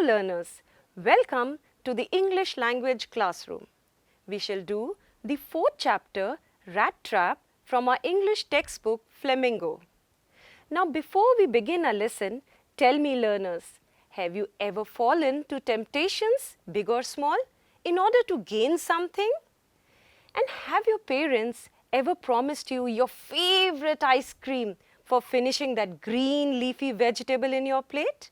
learners, welcome to the English language classroom. We shall do the fourth chapter, Rat Trap, from our English textbook, Flamingo. Now before we begin our lesson, tell me learners, have you ever fallen to temptations, big or small, in order to gain something? And have your parents ever promised you your favorite ice cream for finishing that green leafy vegetable in your plate?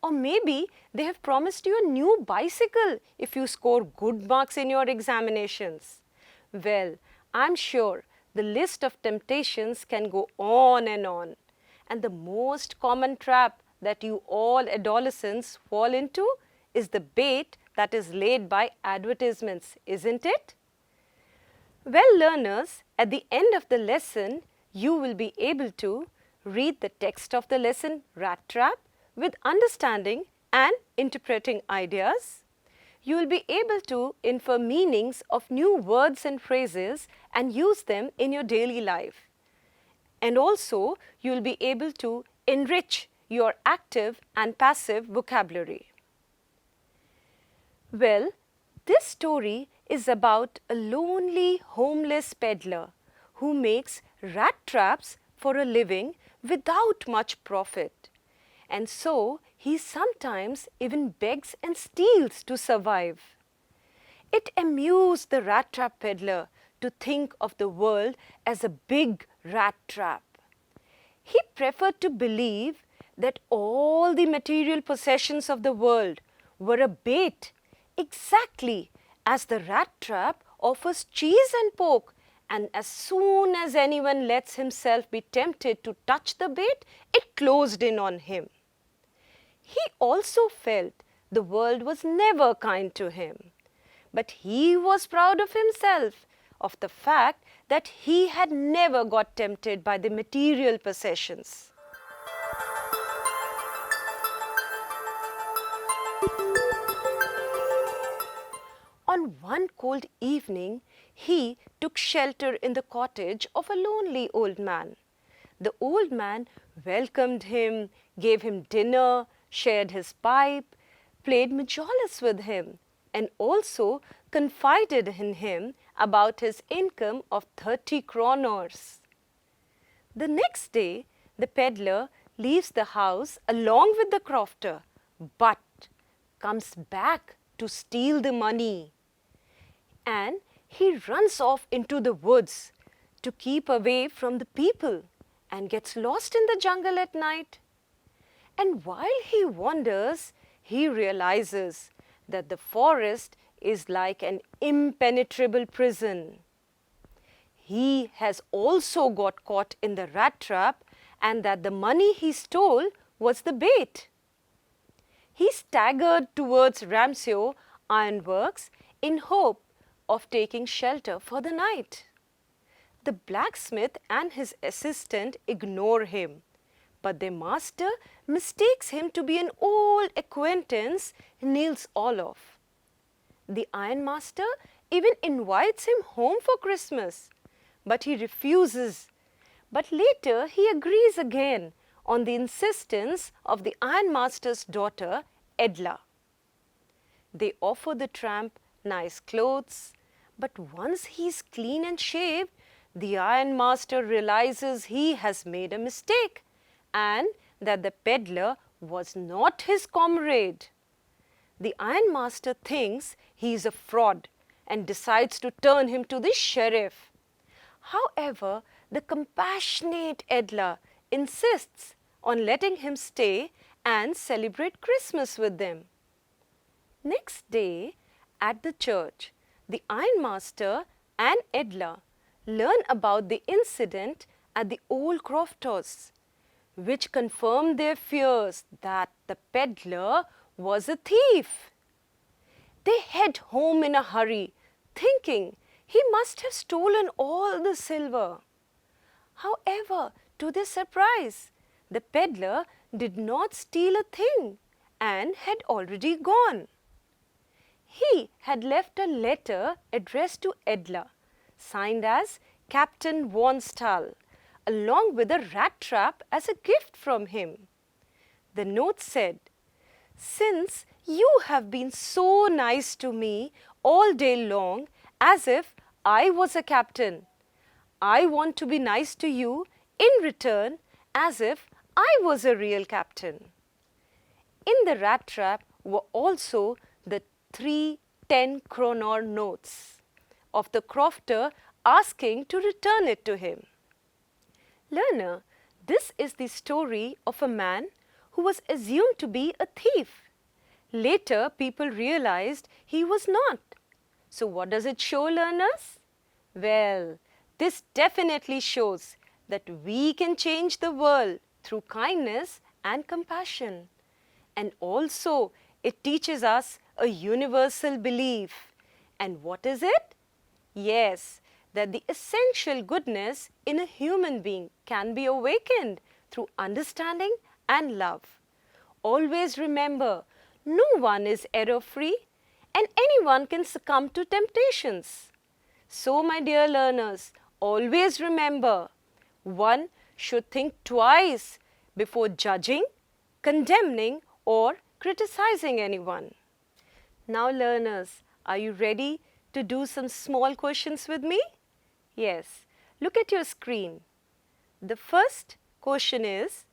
Or maybe they have promised you a new bicycle if you score good marks in your examinations. Well, I'm sure the list of temptations can go on. And the most common trap that you all adolescents fall into is the bait that is laid by advertisements, isn't it? Well, learners, at the end of the lesson, you will be able to read the text of the lesson Rat Trap with understanding and interpreting ideas. You will be able to infer meanings of new words and phrases and use them in your daily life. And also, you will be able to enrich your active and passive vocabulary. Well, this story is about a lonely, homeless peddler who makes rat traps for a living without much profit. And so, he sometimes even begs and steals to survive. It amused the rat trap peddler to think of the world as a big rat trap. He preferred to believe that all the material possessions of the world were a bait, exactly as the rat trap offers cheese and pork, and as soon as anyone lets himself be tempted to touch the bait, it closed in on him. He also felt the world was never kind to him, but he was proud of himself, of the fact that he had never got tempted by the material possessions. On one cold evening, he took shelter in the cottage of a lonely old man. The old man welcomed him, gave him dinner, shared his pipe, played majollas with him, and also confided in him about his income of 30 kronors. The next day, the peddler leaves the house along with the crofter, but comes back to steal the money. And he runs off into the woods to keep away from the people and gets lost in the jungle at night. And while he wanders, he realizes that the forest is like an impenetrable prison. He has also got caught in the rat trap, and that the money he stole was the bait. He staggered towards Ramseo Ironworks in hope of taking shelter for the night. The blacksmith and his assistant ignore him, but their master mistakes him to be an old acquaintance, Niels Olof. The ironmaster even invites him home for Christmas, but he refuses. But later he agrees again on the insistence of the ironmaster's daughter, Edla. They offer the tramp nice clothes, but once he is clean and shaved, the ironmaster realizes he has made a mistake and that the peddler was not his comrade. The ironmaster thinks he is a fraud and decides to turn him to the sheriff. However, the compassionate Edla insists on letting him stay and celebrate Christmas with them. Next day, at the church, the ironmaster and Edla learn about the incident at the old crofter's, which confirmed their fears that the peddler was a thief. They head home in a hurry, thinking he must have stolen all the silver. However, to their surprise, the peddler did not steal a thing and had already gone. He had left a letter addressed to Edla, signed as Captain Von Stahl, along with a rat trap as a gift from him. The note said, Since you have been so nice to me all day long as if I was a captain, I want to be nice to you in return as if I was a real captain. In the rat trap were also the 3 10 kroner notes of the crofter asking to return it to him. Learner, this is the story of a man who was assumed to be a thief. Later, people realized he was not. So what does it show, learners? Well, this definitely shows that we can change the world through kindness and compassion. And also, it teaches us a universal belief. And what is it? Yes, that the essential goodness in a human being can be awakened through understanding and love. Always remember, no one is error-free and anyone can succumb to temptations. So, my dear learners, always remember, one should think twice before judging, condemning or criticizing anyone. Now, learners, are you ready to do some small questions with me? Yes, look at your screen. The first question is,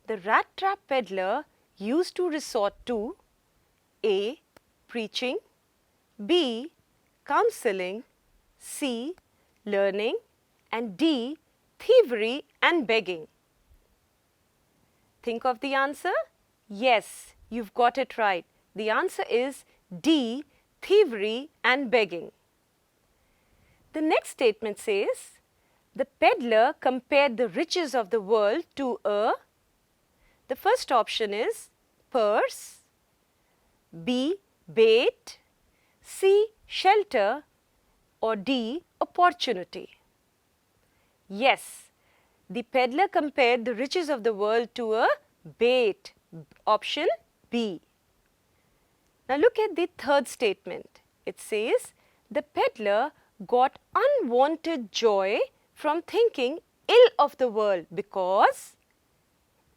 the rat trap peddler used to resort to A. Preaching, B. Counseling, C. Learning, and D. Thievery and begging. Think of the answer? Yes, you've got it right. The answer is D. Thievery and begging. The next statement says, the peddler compared the riches of the world to a, the first option is purse, B. bait, C. shelter, or D. opportunity. Yes, the peddler compared the riches of the world to a bait, option B. Now look at the third statement. It says, the peddler got unwanted joy from thinking ill of the world because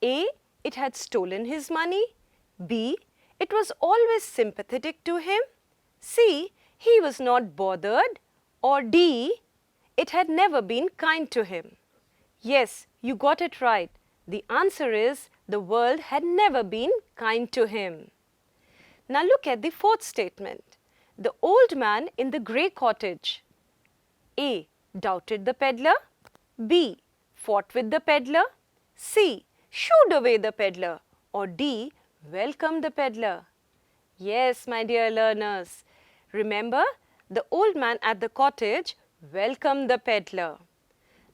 A. it had stolen his money, B. it was always sympathetic to him, C. he was not bothered, or D. it had never been kind to him. Yes, you got it right. The answer is the world had never been kind to him. Now look at the fourth statement. The old man in the grey cottage. A. doubted the peddler, B. fought with the peddler, C. shooed away the peddler, or D. welcomed the peddler. Yes, my dear learners, remember, the old man at the cottage welcomed the peddler.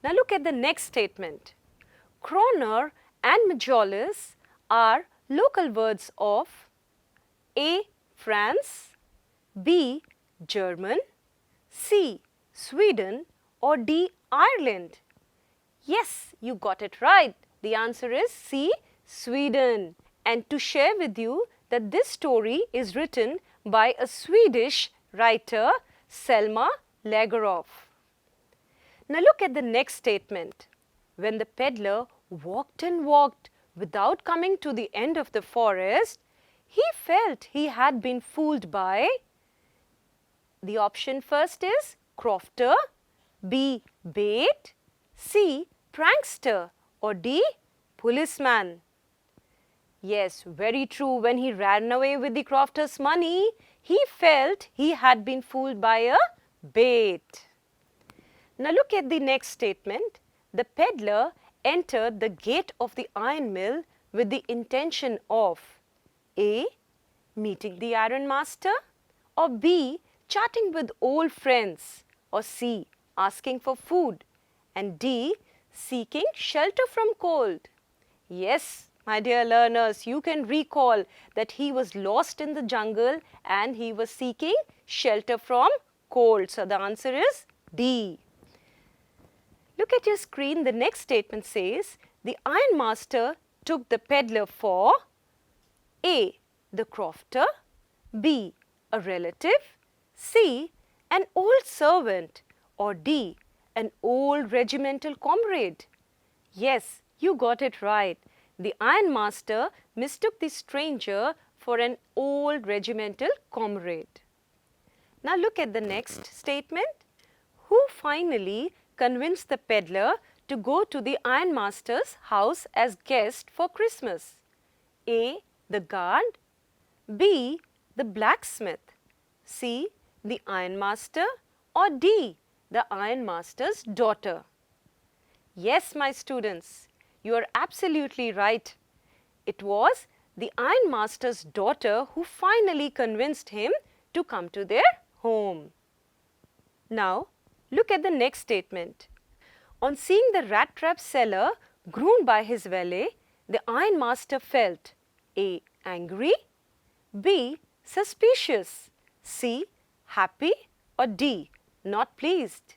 Now look at the next statement. Kroner and majolis are local words of A. France, B. German, C. Sweden, or D. Ireland. Yes, you got it right. The answer is C. Sweden. And to share with you that this story is written by a Swedish writer, Selma Lagerlöf. Now look at the next statement. When the peddler walked and walked without coming to the end of the forest, he felt he had been fooled by, the option first is crofter, B. bait, C. prankster, or D. policeman. Yes, very true. When he ran away with the crofter's money, he felt he had been fooled by a bait. Now look at the next statement. The peddler entered the gate of the iron mill with the intention of A. meeting the iron master, or B. chatting with old friends, or C. asking for food, and D. seeking shelter from cold. Yes, my dear learners, you can recall that he was lost in the jungle and he was seeking shelter from cold. So the answer is D. Look at your screen. The next statement says, the iron master took the peddler for A. the crofter, B. a relative, C. an old servant, or D. an old regimental comrade. Yes, you got it right. The iron master mistook the stranger for an old regimental comrade. Now look at the next statement. Who finally convinced the peddler to go to the ironmaster's house as guest for Christmas? A. The guard. B. The blacksmith. C. The ironmaster. Or D. The ironmaster's daughter. Yes, my students, you are absolutely right. It was the ironmaster's daughter who finally convinced him to come to their home. Now, look at the next statement. On seeing the rat trap seller groomed by his valet, the ironmaster felt A. Angry, B. Suspicious, C. Happy, or D. Not pleased.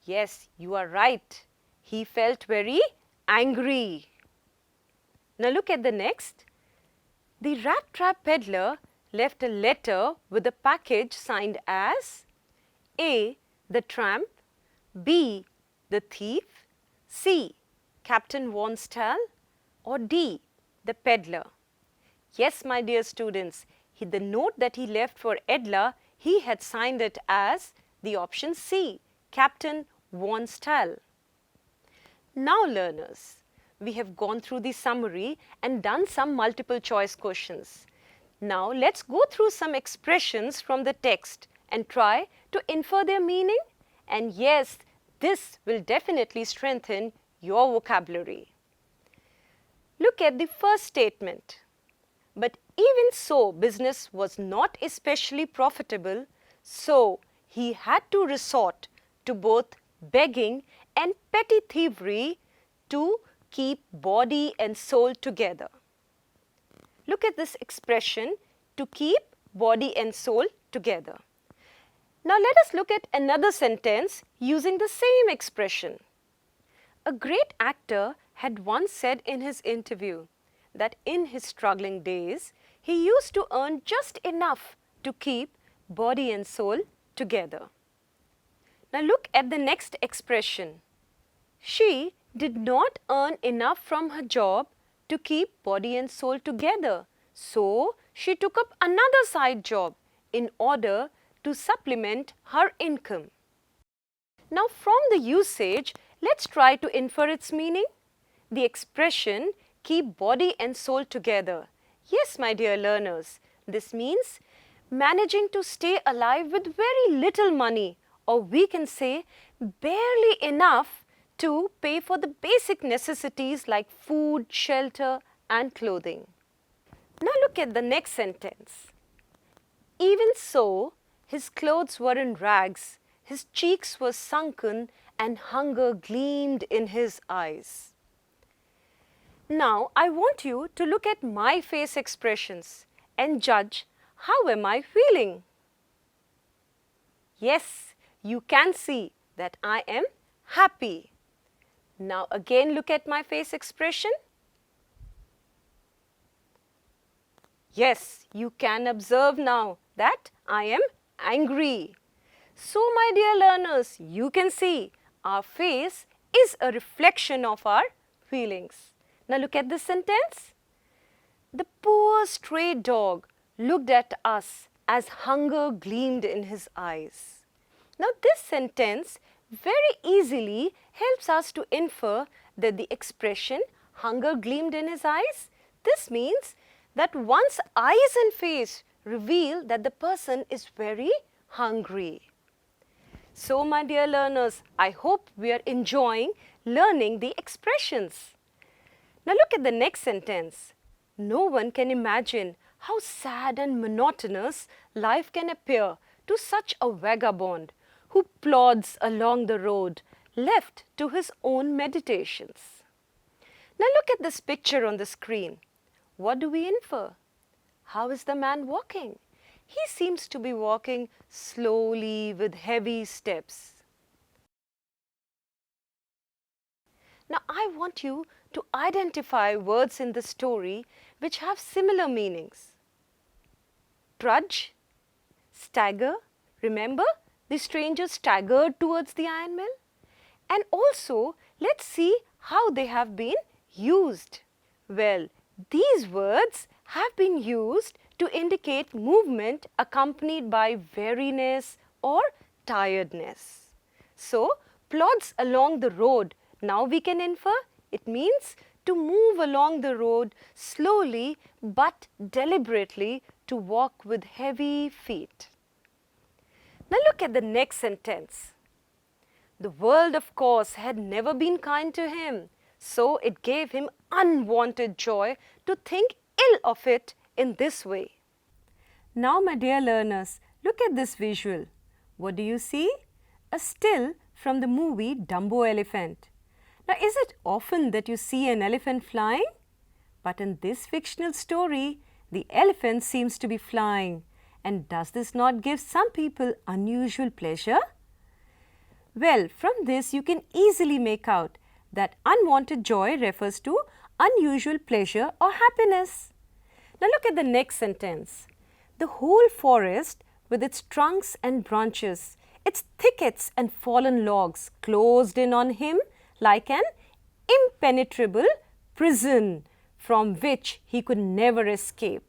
Yes, you are right. He felt very angry. Now look at the next. The rat trap peddler left a letter with a package signed as A. The tramp, B. The thief, C. Captain Von Stahl, or D. The peddler. Yes, my dear students, the note that he left for Edla, he had signed it as the option C, Captain Von Stahl. Now learners, we have gone through the summary and done some multiple choice questions. Now let's go through some expressions from the text and try to infer their meaning. And yes, this will definitely strengthen your vocabulary. Look at the first statement. But even so, business was not especially profitable, so he had to resort to both begging and petty thievery to keep body and soul together. Look at this expression, to keep body and soul together. Now let us look at another sentence using the same expression. A great actor had once said in his interview that in his struggling days, he used to earn just enough to keep body and soul together. Now look at the next expression. She did not earn enough from her job to keep body and soul together, so she took up another side job in order to supplement her income. Now from the usage, let's try to infer its meaning. The expression keep body and soul together. Yes, my dear learners, this means managing to stay alive with very little money, or we can say barely enough to pay for the basic necessities like food, shelter and clothing. Now look at the next sentence. Even so, his clothes were in rags, his cheeks were sunken and hunger gleamed in his eyes. Now, I want you to look at my face expressions and judge how am I feeling. Yes, you can see that I am happy. Now again look at my face expression. Yes, you can observe now that I am angry. So my dear learners, you can see our face is a reflection of our feelings. Now look at this sentence. The poor stray dog looked at us as hunger gleamed in his eyes. Now this sentence very easily helps us to infer that the expression hunger gleamed in his eyes, this means that one's eyes and face reveal that the person is very hungry. So my dear learners, I hope we are enjoying learning the expressions. Now look at the next sentence. No one can imagine how sad and monotonous life can appear to such a vagabond who plods along the road left to his own meditations. Now look at this picture on the screen. What do we infer? How is the man walking? He seems to be walking slowly with heavy steps. Now I want you to identify words in the story which have similar meanings. Trudge, stagger, remember the stranger staggered towards the iron mill? And also let's see how they have been used. Well, these words have been used to indicate movement accompanied by weariness or tiredness. So, plods along the road, now we can infer it means to move along the road slowly but deliberately, to walk with heavy feet. Now look at the next sentence. The world, of course, had never been kind to him, so it gave him unwanted joy to think ill of it in this way. Now, my dear learners, look at this visual. What do you see? A still from the movie Dumbo Elephant. Now, is it often that you see an elephant flying? But in this fictional story, the elephant seems to be flying. And does this not give some people unusual pleasure? Well, from this you can easily make out that unwanted joy refers to unusual pleasure or happiness. Now look at the next sentence. The whole forest with its trunks and branches, its thickets and fallen logs closed in on him like an impenetrable prison from which he could never escape.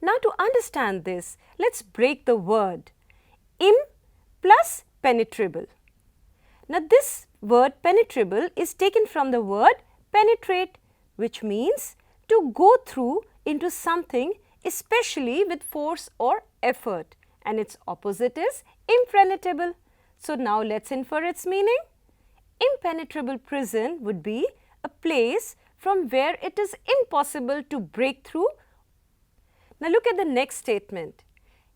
Now to understand this, let's break the word im plus penetrable. Now this word penetrable is taken from the word penetrate, which means to go through into something, especially with force or effort, and its opposite is impenetrable. So now let's infer its meaning. Impenetrable prison would be a place from where it is impossible to break through. Now look at the next statement.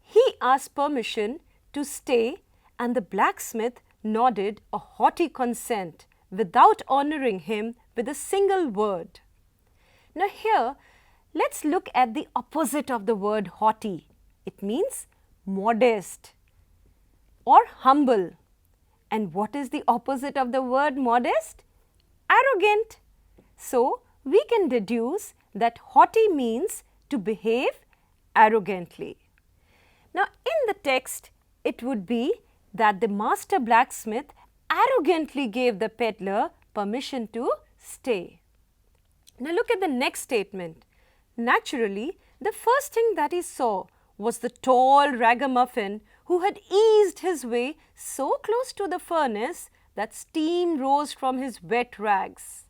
He asked permission to stay and the blacksmith nodded a haughty consent without honoring him with a single word. Now here, let's look at the opposite of the word haughty. It means modest or humble. And what is the opposite of the word modest? Arrogant. So, we can deduce that haughty means to behave arrogantly. Now, in the text, it would be that the master blacksmith arrogantly gave the peddler permission to stay. Now, look at the next statement. Naturally, the first thing that he saw was the tall ragamuffin who had eased his way so close to the furnace that steam rose from his wet rags.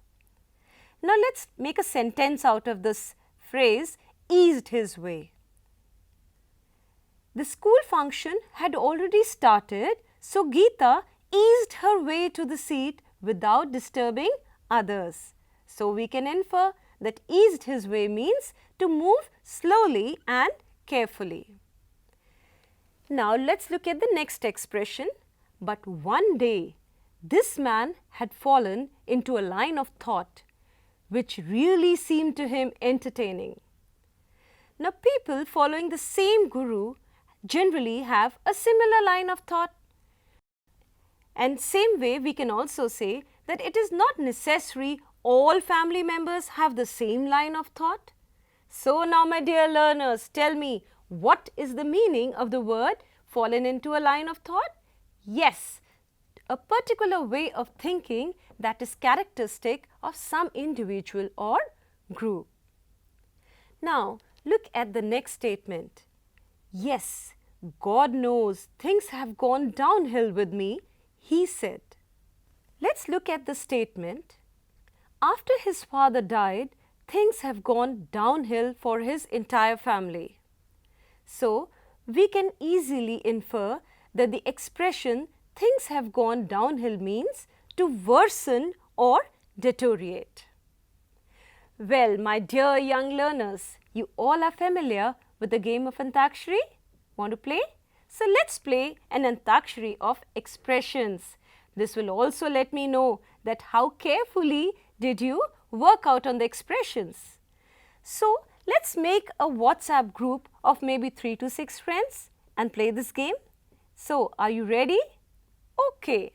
Now, let's make a sentence out of this phrase, eased his way. The school function had already started, so Geeta eased her way to the seat without disturbing others. So, we can infer that eased his way means to move slowly and carefully. Now, let's look at the next expression. But one day, this man had fallen into a line of thought which really seemed to him entertaining. Now, people following the same guru generally have a similar line of thought. And same way, we can also say that it is not necessary all family members have the same line of thought. So now, my dear learners, tell me, what is the meaning of the word fallen into a line of thought? Yes, a particular way of thinking that is characteristic of some individual or group. Now, look at the next statement. Yes, God knows things have gone downhill with me, he said. Let's look at the statement. After his father died, things have gone downhill for his entire family. So, we can easily infer that the expression things have gone downhill means to worsen or deteriorate. Well, my dear young learners, you all are familiar with the game of Antakshari. Want to play? So, let's play an Antakshari of expressions. This will also let me know that how carefully did you work out on the expressions. So, let's make a WhatsApp group of maybe 3 to 6 friends and play this game. So, are you ready? Okay.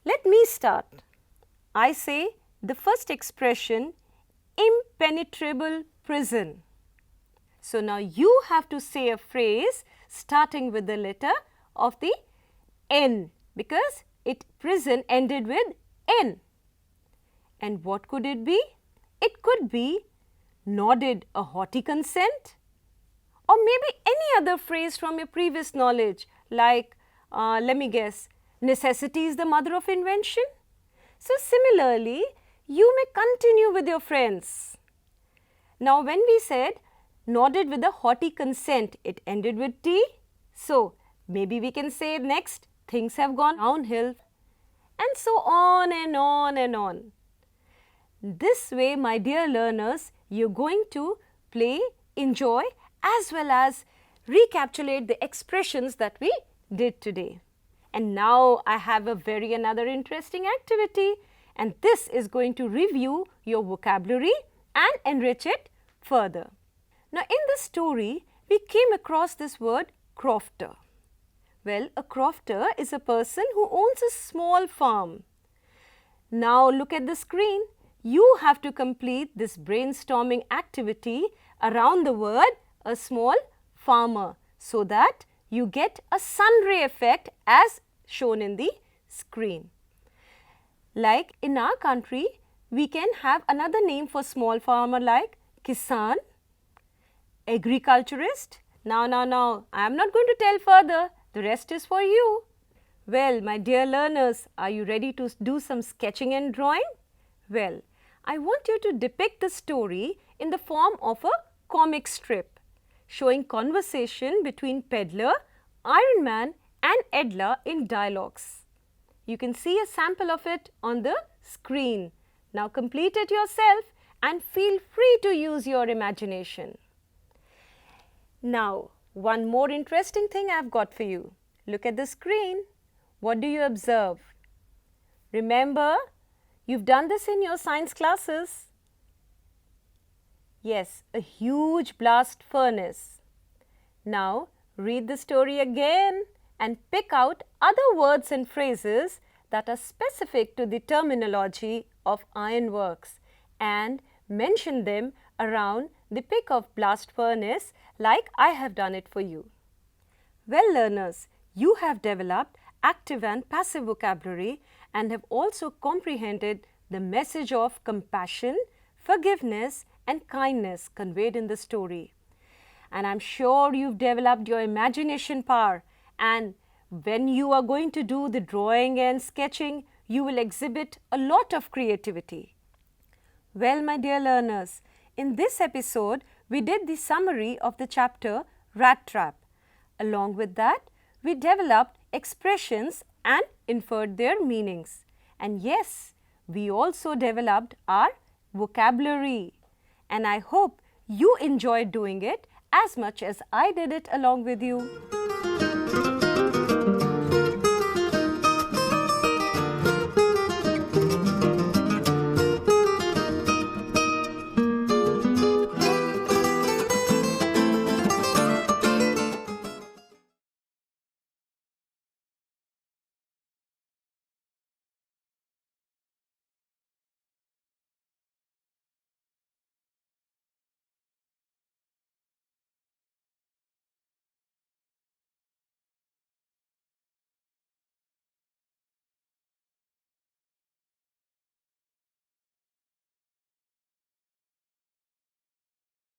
Let me start. I say the first expression, impenetrable prison. So, now you have to say a phrase starting with the letter of the N, because prison ended with N. And what could it be? It could be nodded a haughty consent? Or maybe any other phrase from your previous knowledge like, let me guess, necessity is the mother of invention? So similarly, you may continue with your friends. Now when we said nodded with a haughty consent, it ended with T. So maybe we can say next, things have gone downhill, and so on and on and on. This way, my dear learners, you're going to play, enjoy, as well as recapitulate the expressions that we did today. And now I have another interesting activity, and this is going to review your vocabulary and enrich it further. Now in this story, we came across this word crofter. Well, a crofter is a person who owns a small farm. Now look at the screen. You have to complete this brainstorming activity around the word a small farmer so that you get a sun ray effect as shown in the screen. Like in our country, we can have another name for small farmer like Kisan, agriculturist. Now, I am not going to tell further. The rest is for you. Well, my dear learners, are you ready to do some sketching and drawing? Well, I want you to depict the story in the form of a comic strip showing conversation between Peddler, Iron Man and Edla in dialogues. You can see a sample of it on the screen. Now complete it yourself and feel free to use your imagination. Now, one more interesting thing I've got for you. Look at the screen. What do you observe? Remember, you've done this in your science classes. Yes, a huge blast furnace. Now, read the story again and pick out other words and phrases that are specific to the terminology of ironworks and mention them around the pick of blast furnace like I have done it for you. Well, learners, you have developed active and passive vocabulary and have also comprehended the message of compassion, forgiveness and kindness conveyed in the story. And I'm sure you've developed your imagination power, and when you are going to do the drawing and sketching, you will exhibit a lot of creativity. Well, my dear learners, in this episode, we did the summary of the chapter Rat Trap. Along with that, we developed expressions and inferred their meanings. And yes, we also developed our vocabulary. And I hope you enjoyed doing it as much as I did it along with you.